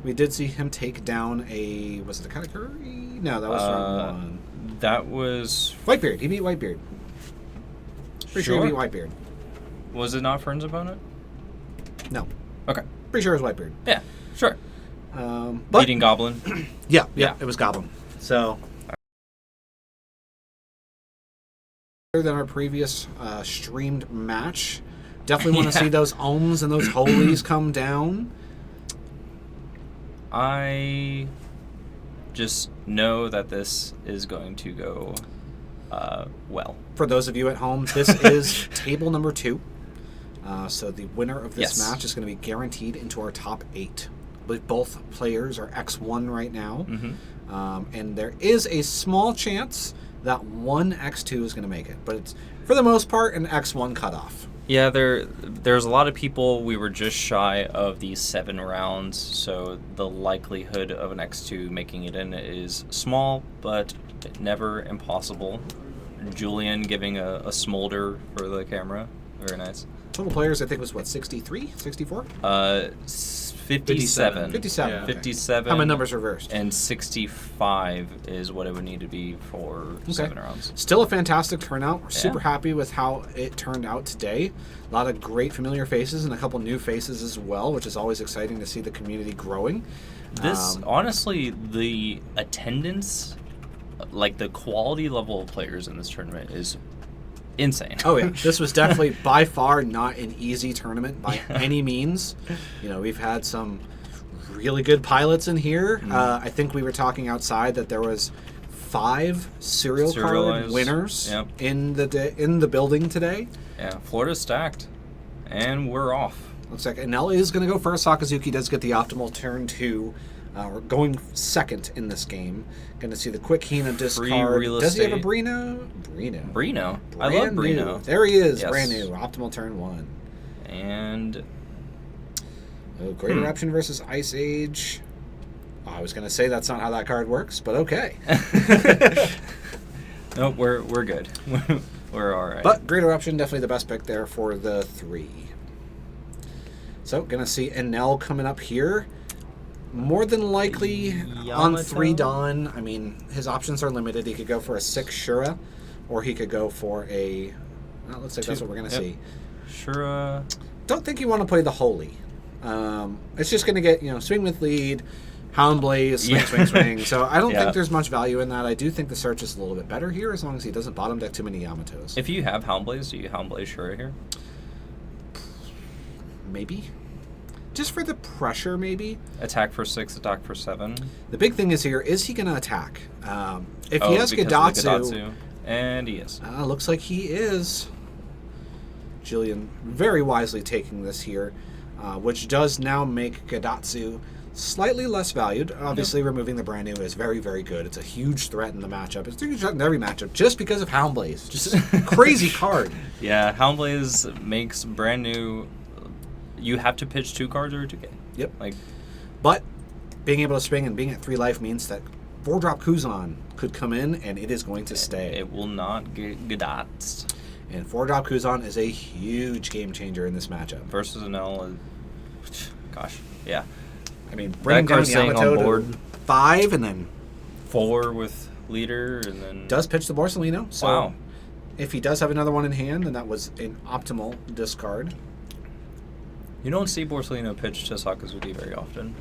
We did see him take down a... Was it a Katakuri? No, that was from one. That was... Whitebeard. He beat Whitebeard. Pretty sure he beat Whitebeard. Was it not Fern's opponent? No. Okay. Pretty sure it was Whitebeard. Yeah, sure. But Beating Goblin? yeah, it was Goblin. So... Better than our previous streamed match. Definitely want to see those ohms and those holies come down. I just know that this is going to go well. For those of you at home, this is table number 2. So the winner of this match is going to be guaranteed into our top 8. But both players are X1 right now. Mm-hmm. And there is a small chance that one X2 is going to make it. But it's, for the most part, an X1 cutoff. Yeah, there's a lot of people. We were just shy of the 7 rounds, so the likelihood of an X2 making it in is small, but never impossible. Julian giving a smolder for the camera. Very nice. Total players, I think, was, what, 63? 64? 57. 57. Yeah. Okay. 57. How many numbers reversed? And 65 is what it would need to be for 7 rounds. Still a fantastic turnout. We're super happy with how it turned out today. A lot of great familiar faces and a couple new faces as well, which is always exciting to see the community growing. This, honestly, the attendance, like the quality level of players in this tournament is insane. Oh yeah, this was definitely by far not an easy tournament by any means. You know, we've had some really good pilots in here. I think we were talking outside that there was 5 serial card winners in the building today. Yeah, Florida's stacked, and we're off. Looks like Enel is going to go first. Sakazuki does get the optimal turn 2. We're going second in this game. Going to see the quick Hina discard. Does he have a Brino? Brino. I love Brino. There he is. Yes. Brand new. Optimal turn 1. And... Great Eruption versus Ice Age. I was going to say that's not how that card works, but okay. Nope, we're good. We're all right. But Great Eruption, definitely the best pick there for the 3. So, going to see Enel coming up here. More than likely on 3 Dawn. I mean, his options are limited. He could go for a 6 Shura, or he could go for a... Well, looks like that's what we're going to see. Shura. Don't think you want to play the Holy. It's just going to get, swing with lead, Hound Blaze, swing. So I don't think there's much value in that. I do think the search is a little bit better here, as long as he doesn't bottom deck too many Yamatos. If you have Hound Blaze, do you Hound Blaze Shura here? Maybe. Just for the pressure, maybe. Attack for 6, attack for 7. The big thing is here, is he going to attack? If he has Gadatsu... And he is. Looks like he is. Jillian very wisely taking this here, which does now make Gadatsu slightly less valued. Obviously, removing the brand new is very, very good. It's a huge threat in the matchup. It's a huge threat in every matchup just because of Hound Blaze. Just a crazy card. Yeah, Hound Blaze makes brand new... You have to pitch 2 cards or 2K. Yep. But being able to swing and being at 3 life means that 4-drop Kuzan could come in, and it is going to stay. It will not get Gadatsu. And 4-drop Kuzan is a huge game changer in this matchup. Versus Enel, gosh, yeah. I mean, bring down Yamato on board. To 5, and then 4 with leader, and then does pitch the Borsalino. So wow. If he does have another one in hand, then that was an optimal discard. You don't see Borsalino pitch to Sakazuki very often.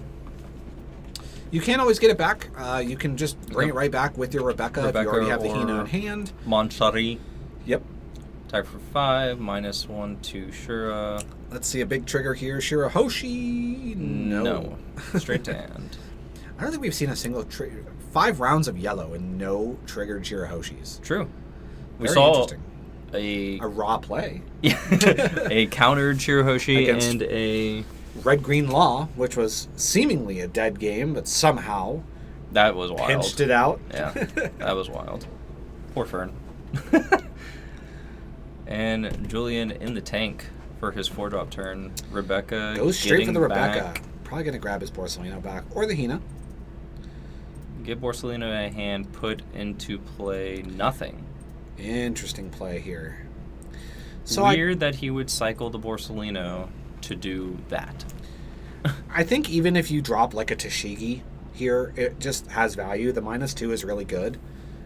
You can't always get it back. You can just bring it right back with your Rebecca if you already have the Hina in hand. Monchari. Yep. Attack for 5, -1 to Shura. Let's see a big trigger here. Shirahoshi? No. Straight to hand. I don't think we've seen a single 5 rounds of yellow and no triggered Shirahoshis. True. We Very saw interesting. A raw play. A countered Shirahoshi and a Red-Green Law, which was seemingly a dead game, but somehow that was wild. Pinched it out. Yeah, that was wild. Poor Fern. And Julian in the tank for his 4-drop turn. Rebecca goes straight for the Rebecca. Back. Probably going to grab his Borsalino back or the Hina. Give Borsalino a hand, put into play nothing. Interesting play here. So weird that he would cycle the Borsalino to do that. I think even if you drop like a Tashigi here, it just has value. The -2 is really good,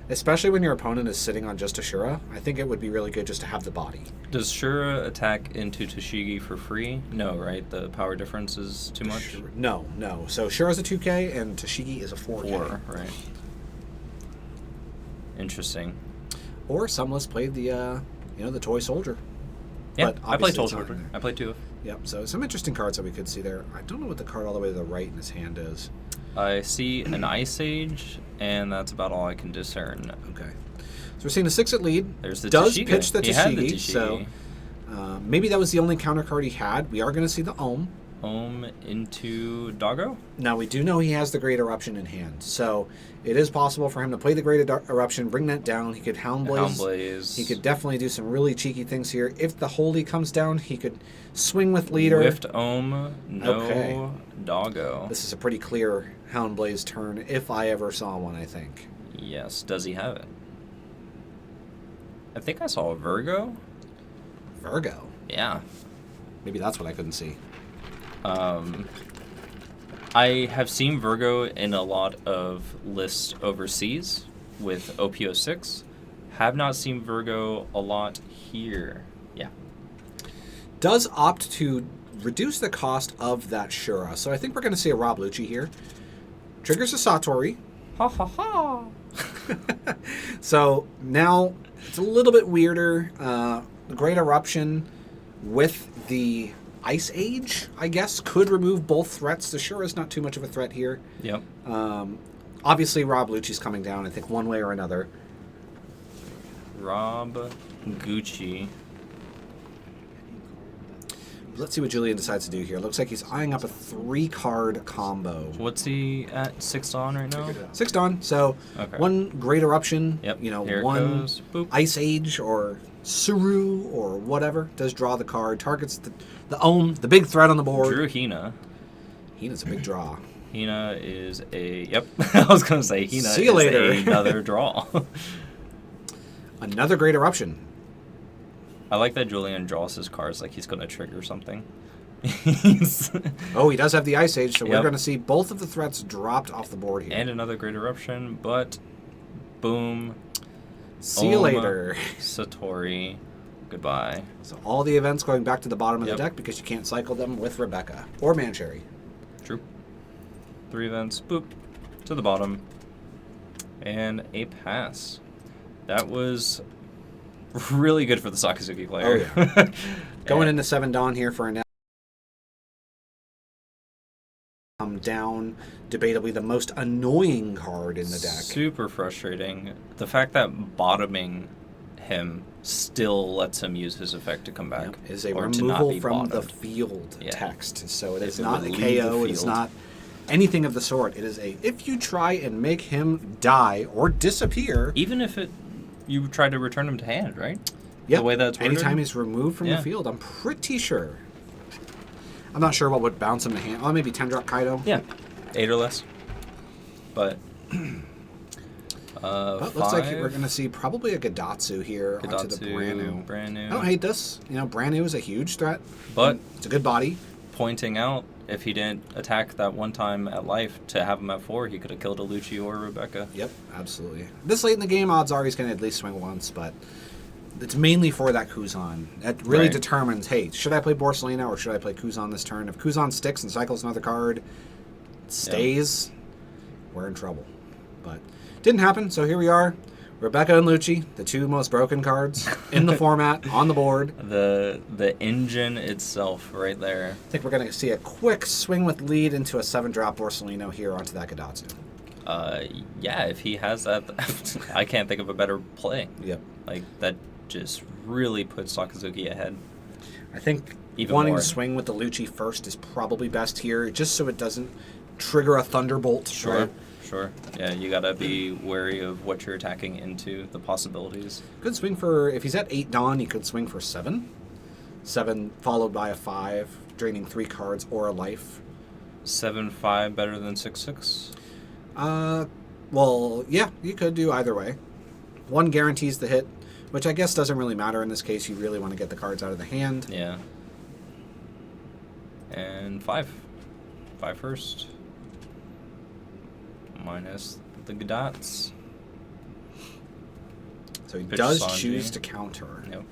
especially when your opponent is sitting on just a Shura. I think it would be really good just to have the body. Does Shura attack into Tashigi for free? No, right? The power difference is too much? No. So Shura's a 2K and Tashigi is a 4K. 4, right. Interesting. Or Sumless played the the toy soldier. Yeah, But I played obviously Toll it's not Soldier. in there. I played 2. Yep. So some interesting cards that we could see there. I don't know what the card all the way to the right in his hand is. I see an Ice Age, and that's about all I can discern. Okay. So we're seeing a 6 at lead. There's the Does Tashigi. pitch the He had the Tashigi, so maybe that was the only counter card he had. We are going to see the Ohm. Ohm into Doggo? Now, we do know he has the Great Eruption in hand, so it is possible for him to play the Great Eruption, bring that down. He could Hound Blaze. He could definitely do some really cheeky things here. If the Holy comes down, he could swing with Leader. Whiffed Ohm, no Okay. Doggo. This is a pretty clear Hound Blaze turn, if I ever saw one, I think. Yes, does he have it? I think I saw a Virgo. Virgo? Yeah. Maybe that's what I couldn't see. I have seen Virgo in a lot of lists overseas with OP06. Have not seen Virgo a lot here. Yeah. Does opt to reduce the cost of that Shura. So I think we're going to see a Rob Lucci here. Triggers a Satori. Ha ha ha. So now it's a little bit weirder. The Great Eruption with the Ice Age, I guess, could remove both threats. The Shura is not too much of a threat here. Yep. Obviously, Rob Lucci's coming down, I think, one way or another. Rob Gucci. Let's see what Julian decides to do here. Looks like he's eyeing up a 3-card combo. What's he at 6 on right now? 6 Dawn. So Okay. one Great Eruption, Yep. Here it one goes. Boop. Ice Age or Suru or whatever does draw the card. Targets the Ohm, the big threat on the board. Drew Hina. Hina's a big draw. Hina is a... Yep. I was going to say Hina See you is later. another draw. Another Great Eruption. I like that Julian draws his cards like he's going to trigger something. Oh, he does have the Ice Age, so we're Yep. going to see both of the threats dropped off the board here. And another Great Eruption, but boom. See you Ohm, later. Satori. Goodbye. So all the events going back to the bottom of Yep. the deck because you can't cycle them with Rebecca or Mancherry. True. 3 events. Boop. To the bottom. And a pass. That was really good for the Sakazuki player. Oh, yeah. Going And into 7 Dawn here for Enel. Down, debatably the most annoying card in the deck. Super frustrating. The fact that bottoming him still lets him use his effect to come back. Yep, is a or to not removal be from the bottomed. field Yeah. text. So it If is it not would a leave the KO. It is field. not anything of the sort. It is a if you try and make him die or disappear. Even if you try to return him to hand, right? Yep. The way that's worded? Anytime he's removed from Yeah. the field, I'm pretty sure. I'm not sure what would bounce him to hand. Oh, maybe 10-drop Kaido. Yeah. 8 or less. But But looks like we're going to see probably a Gadatsu here onto the Gadatsu, brand new. brand I don't new. hate this. Brand new is a huge threat. But It's a good body. pointing out, if he didn't attack that one time at life to have him at 4, he could have killed a Lucci or a Rebecca. Yep, absolutely. This late in the game, odds are he's going to at least swing once, but it's mainly for that Kuzan. That really Right. determines, hey, should I play Borsalino or should I play Kuzan this turn? If Kuzan sticks and cycles another card, stays, we're in trouble. But didn't happen, so here we are. Rebecca and Lucci, the two most broken cards in the format, on the board. The engine itself right there. I think we're going to see a quick swing with lead into a 7-drop Borsalino here onto that Gadatsu. Yeah, if he has that, I can't think of a better play. Yep. Like, that just really puts Sakazuki ahead. I think Even wanting more. to swing with the Lucci first is probably best here, just so it doesn't trigger a Thunderbolt. Sure, right? sure. Yeah, you gotta be wary of what you're attacking into, the possibilities. Good swing for, if he's at 8 Dawn, he could swing for 7. 7 followed by a 5, draining 3 cards or a life. 7-5 better than 6-6? Well, yeah, you could do either way. 1 guarantees the hit, which I guess doesn't really matter in this case. You really want to get the cards out of the hand. Yeah. And 5. 5 first. Minus the Gadots. So he Pitch does Sanji. choose to counter. Yep.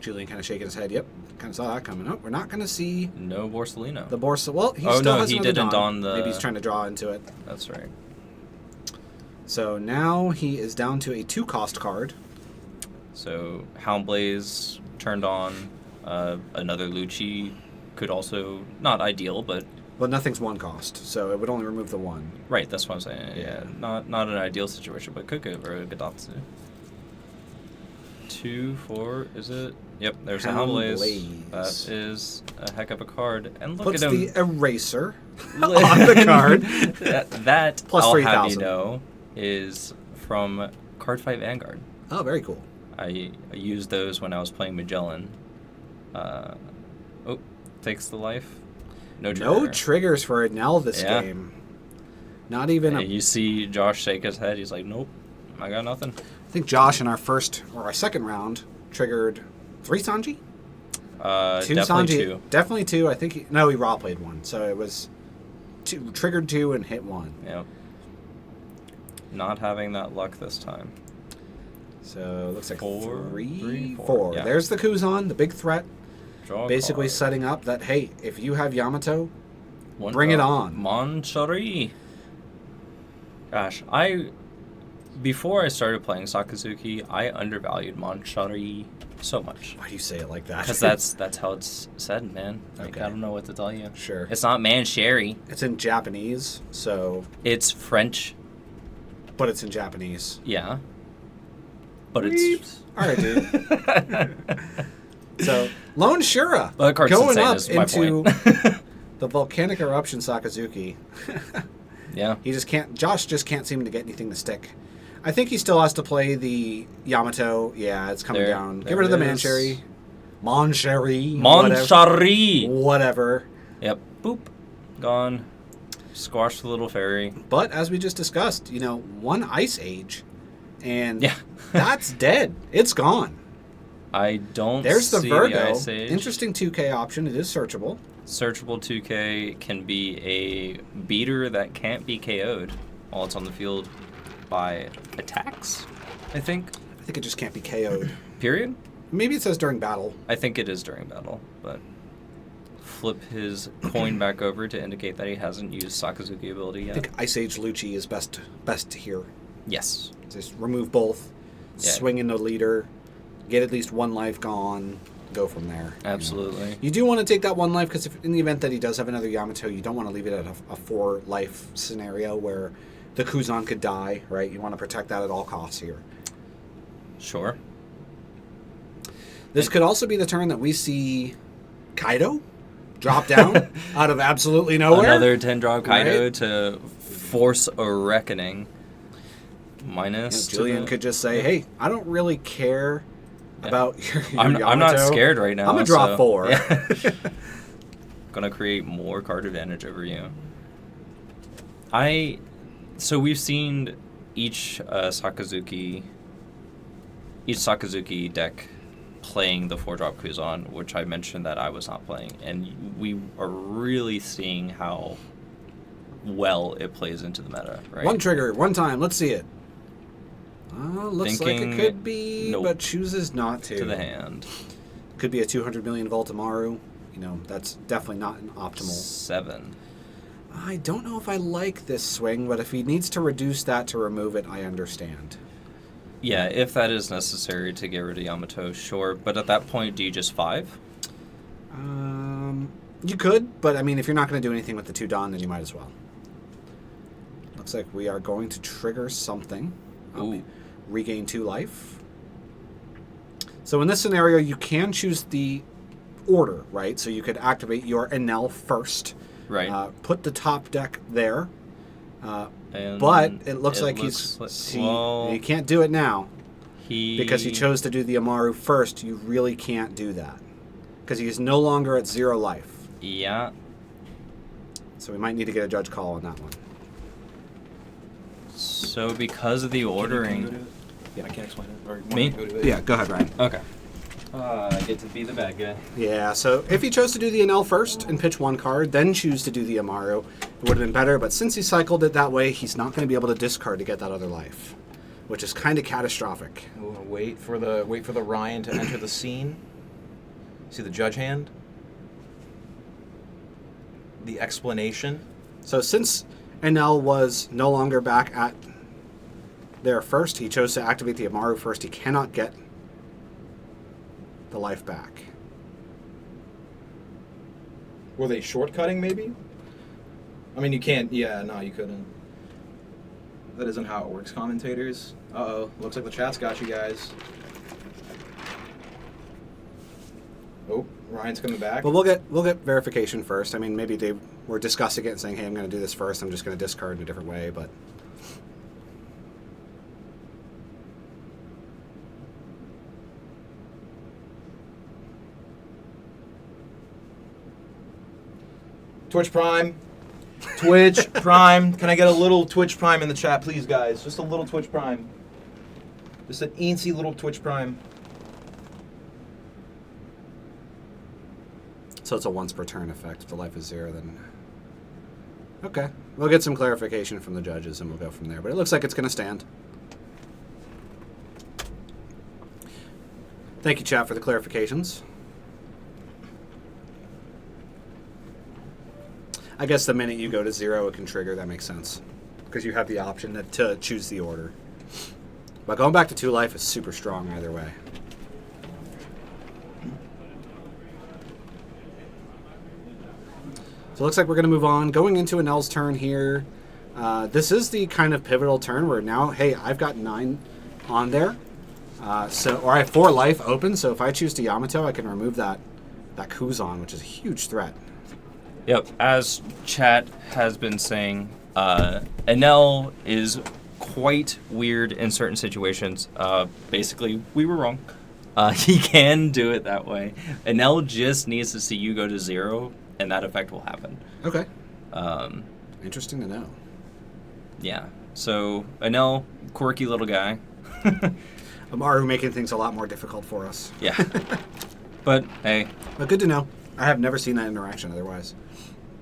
Julian kind of shaking his head. Yep, kind of saw that coming up. We're not going to see No Borsellino. the Borsa. Well, he Oh, still no, has he another didn't don the- Maybe he's trying to draw into it. That's right. So now he is down to a 2-cost card. So Houndblaze turned on. Another Lucci could also, not ideal, but Well, nothing's 1 cost, so it would only remove the 1. right. That's what I'm saying. Yeah, not an ideal situation, but could go for a Gadatsu. 2, 4, is it? Yep, there's a Houndblaze. Houndblaze. That is a heck of a card. And look Puts at him. the eraser on the card. that Plus I'll 3,000. have you know, is from Card Fight Vanguard. Oh, very cool. I used those when I was playing Magellan. Takes the life. No trigger. No triggers for Enel this Yeah. game. Not even And you see Josh shake his head. He's like, nope, I got nothing. I think Josh in our first or our second round triggered 3 Sanji? 2 Definitely Sanji. 2. Definitely 2. I think he raw played 1. So it was 2, triggered 2 and hit 1. Yep. Not having that luck this time. So it looks like 4, 3, 4. 4. Yeah. There's the Kuzan, the big threat. Draw a Basically card. setting up that, hey, if you have Yamato, One bring it draw. on. Monchari. Gosh, before I started playing Sakazuki, I undervalued Monchari so much. Why do you say it like that? Because that's how it's said, man. Like, Okay. I don't know what to tell you. Sure. It's not Mancheri. It's in Japanese, so... It's French. But it's in Japanese. Yeah. But it's... All right, dude. So, Lone Shura Well, the card's going insane up is my into point. the volcanic eruption Sakazuki. Yeah. He just can't. Josh just can't seem to get anything to stick. I think he still has to play the Yamato. Yeah, it's coming There- down. Get there rid of the it is. Mancheri. Moncheri. Monchari! Whatever. Yep. Boop. Gone. Squash the little fairy. But as we just discussed, 1 Ice Age, and Yeah. that's dead. It's gone. I don't There's the see Virgo. the Ice Age. Interesting 2K option. It is searchable. Searchable 2K can be a beater that can't be KO'd while it's on the field by attacks, I think. I think it just can't be KO'd. Period? Maybe it says during battle. I think it is during battle, but flip his coin back over to indicate that he hasn't used Sakazuki ability I yet. think Ice Age Lucci is best here. Yes. Just remove both, Yeah. swing into leader, get at least 1 life gone, go from there. Absolutely. You do want to take that 1 life because in the event that he does have another Yamato, you don't want to leave it at a 4 life scenario where the Kuzan could die, right? You want to protect that at all costs here. Sure. This could also be the turn that we see Kaido drop down out of absolutely nowhere. Another 10-drop Kaido Right? to force a reckoning. Minus. Julian could just say, "Hey, I don't really care about your I'm not Yamato. scared right now. I'm gonna draw so- 4." Yeah. Gonna create more card advantage over you. So we've seen each Sakazuki deck playing the 4-drop Kuzan, which I mentioned that I was not playing, and we are really seeing how well it plays into the meta, right? 1 trigger, 1 time. Let's see it. Looks like Thinking it could be, nope. but chooses not to. To the hand. Could be a 200 million Voltamaru. That's definitely not an optimal. 7. I don't know if I like this swing, but if he needs to reduce that to remove it, I understand. Yeah, if that is necessary to get rid of Yamato, sure. But at that point, do you just 5? You could, but I mean, if you're not going to do anything with the 2 Dawn, then you might as well. Looks like we are going to trigger something. Ooh. Regain 2 life. So in this scenario, you can choose the order, right? So you could activate your Enel first. Right. Put the top deck there. And But it looks like well, he can't do it now. he Because he chose to do the Amaru first, you really can't do that. Because he's no longer at 0 life. Yeah. So we might need to get a judge call on that one. So because of the ordering, Yeah, I can explain it. Or Me? go to it. Yeah, go ahead, Ryan. okay. I get to be the bad guy. Yeah, so if he chose to do the Enel first and pitch one card, then choose to do the Amaru, it would have been better. But since he cycled it that way, he's not going to be able to discard to get that other life, which is kind of catastrophic. We'll wait for the Ryan to enter the scene. See the judge hand? The explanation. So since Enel was no longer back at there first, he chose to activate the Amaru first. He cannot get the life back. Were they shortcutting, maybe? I mean, you can't... Yeah, no, you couldn't. That isn't how it works, commentators. Uh-oh. Looks like the chat's got you guys. Oh, Ryan's coming back. But we'll get verification first. I mean, maybe they were discussing it and saying, hey, I'm going to do this first. I'm just going to discard in a different way, but... Twitch Prime. Twitch Prime. Can I get a little Twitch Prime in the chat, please, guys? Just a little Twitch Prime. Just an eensy little Twitch Prime. So it's a once per turn effect. If the life is 0, then... Okay. We'll get some clarification from the judges, and we'll go from there. But it looks like it's going to stand. Thank you, chat, for the clarifications. I guess the minute you go to 0, it can trigger. That makes sense. Because you have the option to choose the order. But going back to 2 life is super strong either way. So it looks like we're going to move on. Going into Enel's turn here. This is the kind of pivotal turn where now, hey, I've got 9 on there. Or I have 4 life open, so if I choose to Yamato, I can remove that Kuzan, which is a huge threat. Yep, as chat has been saying, Enel is quite weird in certain situations. Basically, we were wrong. He can do it that way. Enel just needs to see you go to 0, and that effect will happen. Okay. Interesting to know. Yeah. So, Enel, quirky little guy. Amaru making things a lot more difficult for us. Yeah. But, hey. But good to know. I have never seen that interaction otherwise.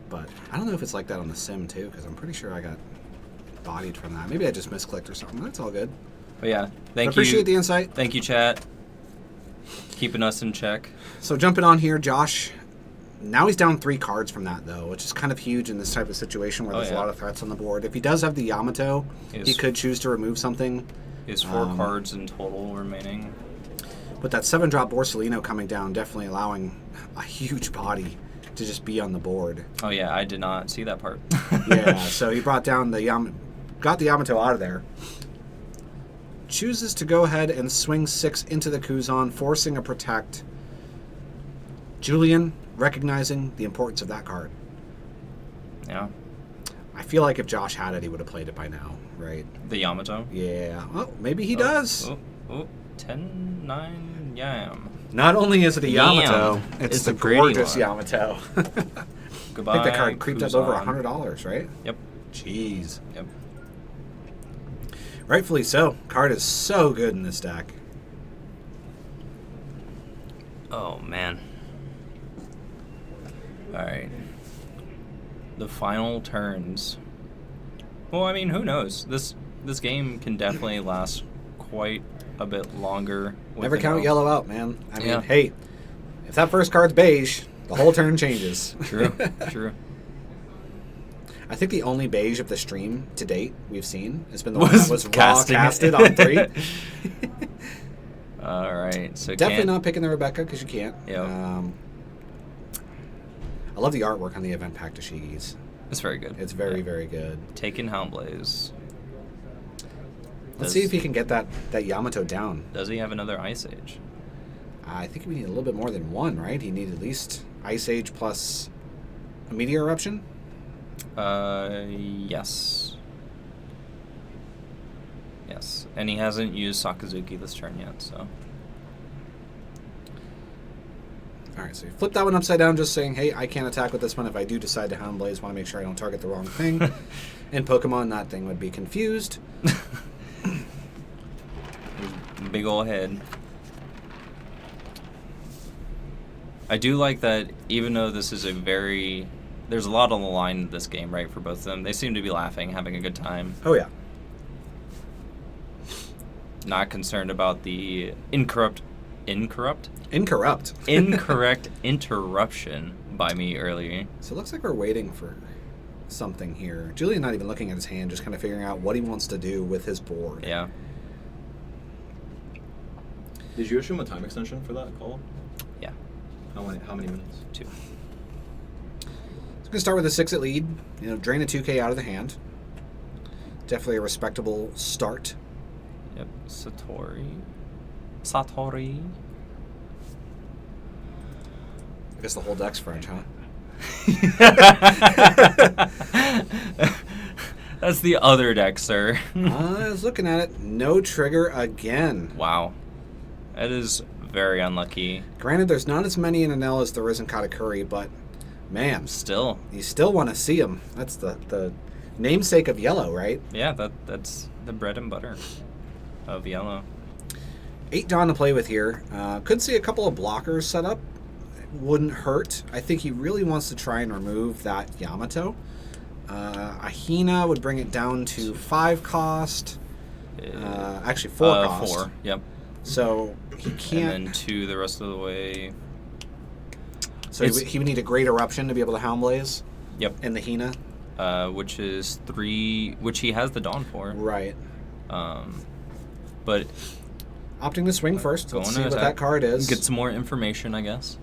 But I don't know if it's like that on the sim, too, because I'm pretty sure I got bodied from that. Maybe I just misclicked or something. That's all good. But yeah, Appreciate the insight. Thank you, chat. Keeping us in check. So jumping on here, Josh. Now he's down 3 cards from that, though, which is kind of huge in this type of situation where there's a lot of threats on the board. If he does have the Yamato, he could choose to remove something. He has 4 cards in total remaining. But that 7-drop Borsellino coming down, definitely allowing a huge body to just be on the board. Oh yeah, I did not see that part. Yeah, so he brought down got the Yamato out of there. Chooses to go ahead and swing 6 into the Kuzan, forcing a protect. Julian recognizing the importance of that card. Yeah. I feel like if Josh had it, he would have played it by now, right? The Yamato? Yeah. Oh, maybe he does. 10-9 Yam. Not only is it a Yamato, it's the gorgeous one. Yamato. Goodbye, I think that card creeped up Kuzan. over $100, right? Yep. Jeez. Yep. Rightfully so. Card is so good in this deck. Oh, man. Alright. The final turns. Well, I mean, who knows? This game can definitely last quite a bit longer. Never count yellow out, man. I mean, hey, if that first card's beige, the whole turn changes. True, true. I think the only beige of the stream to date we've seen has been the one that was casted on 3. All right, so definitely not picking the Rebecca because you can't. Yeah. I love the artwork on the event pack Tashigis. It's very good. It's very, very good. Taken Houndblaze. Let's see if he can get that Yamato down. Does he have another Ice Age? I think we need a little bit more than 1, right? He needs at least Ice Age plus a Meteor Eruption? Yes. Yes. And he hasn't used Sakazuki this turn yet, so. Alright, so you flip that one upside down, just saying, hey, I can't attack with this one. If I do decide to Houndblaze, want to make sure I don't target the wrong thing. In Pokemon, that thing would be confused. Big ol' head. I do like that even though this is there's a lot on the line in this game, right, for both of them. They seem to be laughing, having a good time. Oh, yeah. Not concerned about the incorrect interruption by me earlier. So it looks like we're waiting for something here. Julian not even looking at his hand, just kind of figuring out what he wants to do with his board. Yeah. Did you issue him a time extension for that call? Yeah. How many minutes? 2. So we're going to start with a 6 at lead. Drain a 2K out of the hand. Definitely a respectable start. Yep. Satori. I guess the whole deck's French, huh? That's the other deck, sir. I was looking at it. No trigger again. Wow. That is very unlucky. Granted, there's not as many in Enel as there is in Katakuri, but man, Still. you still want to see them. That's the namesake of yellow, right? Yeah, that's the bread and butter of yellow. 8 Dawn to play with here. Could see a couple of blockers set up. Wouldn't hurt. I think he really wants to try and remove that Yamato. Ahina would bring it down to 5 cost. Actually, 4 cost. 4, yep. So he can't. And then 2 the rest of the way. So he would need a Great Eruption to be able to Helm Blaze. Yep. And the Hina. Which is 3, which he has the Dawn for. Right. But opting to swing first. Going Let's to see what attack. that card is. Get some more information, I guess.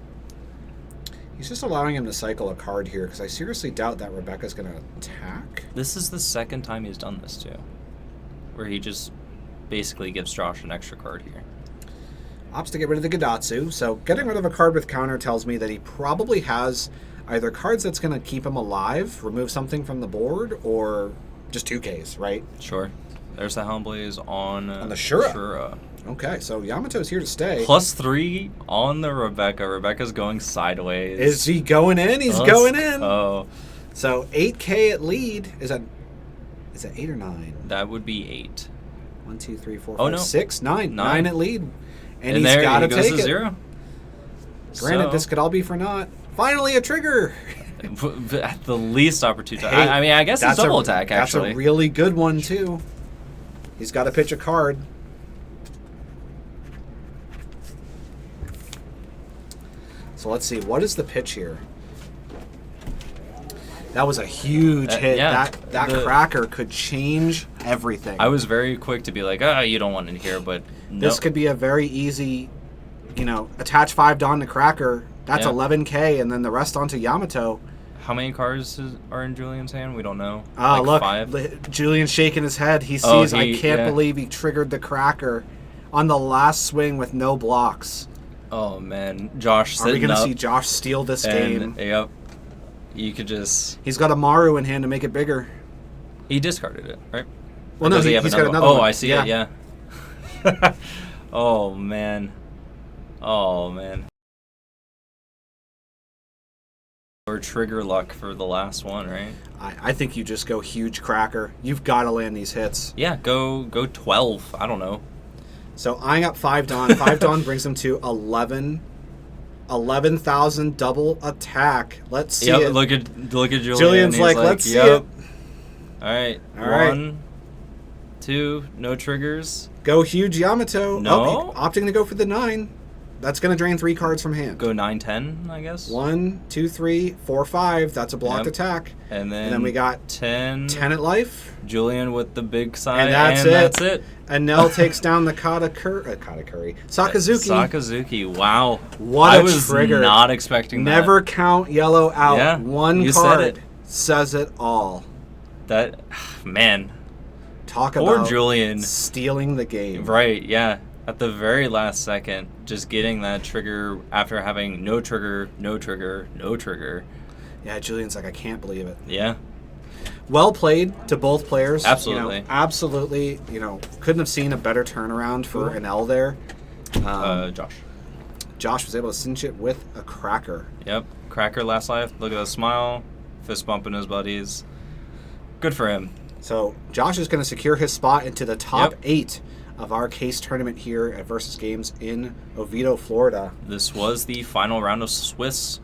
He's just allowing him to cycle a card here because I seriously doubt that Rebecca's going to attack. This is the second time he's done this too, where he just basically gives Josh an extra card here. Opts to get rid of the Gadatsu. So getting rid of a card with counter tells me that he probably has either cards that's going to keep him alive, remove something from the board, or just 2Ks, right? Sure. There's the Helm Blaze on the Shura. Shura. Okay, so Yamato's here to stay. +3 on the Rebecca. Rebecca's going sideways. Is he going in? He's going in. Oh, So 8K at lead. Is that 8 or 9? that would be 8. 1, 2, 3, 4, Oh, 5, no. 6, 9. 9 9 at lead. And And he's there got to he goes take to it. 0. Granted, So- this could all be for naught. Finally, a trigger. At the least opportune time. Hey, I mean, I guess it's double attack, actually. That's a really good one, too. He's got to pitch a card. So let's see. What is the pitch here? That was a huge hit. yeah, That cracker could change everything. I was very quick to be like, you don't want it here, but no. This could be a very easy, attach 5 Dawn to cracker. That's Yeah. 11K, and then the rest onto Yamato. How many cards are in Julian's hand? We don't know. Look, 5? Julian's shaking his head. He sees, I can't yeah. believe he triggered the cracker on the last swing with no blocks. Oh, man. Josh Are we sitting going to up. see Josh steal this game? Yep. You could just... He's got a Maru in hand to make it bigger. He discarded it, right? Well, Or no, does he have he's got another Oh, one. I see it, yeah. Oh, man. Oh, man. Or trigger luck for the last one, right? I think you just go huge cracker. You've got to land these hits. Yeah, go 12. I don't know. So eyeing up 5 Dawn. 5 Dawn brings him to 11,000 double attack. Let's see it. Look at Julian. Julian's He's like, let's see yep. it. All right. All right. 1, 2, no triggers. Go huge Yamato. No. Oh, opting to go for the 9. That's going to drain 3 cards from hand. Go 9, 10, I guess. 1, 2, 3, 4, 5. That's a blocked Yep. attack. And then we got 10. 10 at life. Julian with the big sign. And that's it. Enel takes down the Katakuri. Sakazuki. Sakazuki. Wow. What I a was trigger. not expecting Never that. count yellow out. Yeah, One you said card it. says it all. That, man. Talk Poor about Julian. stealing the game. Right, yeah. At the very last second, just getting that trigger after having no trigger, no trigger, no trigger. Yeah, Julian's like, I can't believe it. Yeah. Well played to both players. Absolutely. Absolutely. Couldn't have seen a better turnaround for Enel there. Josh. Josh was able to cinch it with a cracker. Yep. Cracker last life. Look at that smile. Fist bumping his buddies. Good for him. So Josh is going to secure his spot into the top Yep. 8 of our case tournament here at Versus Games in Oviedo, Florida. This was the final round of Swiss,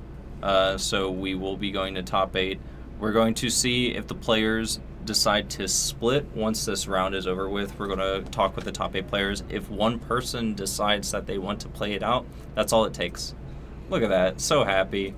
so we will be going to top 8. We're going to see if the players decide to split once this round is over with. We're going to talk with the top 8 players. If one person decides that they want to play it out, that's all it takes. Look at that. So happy.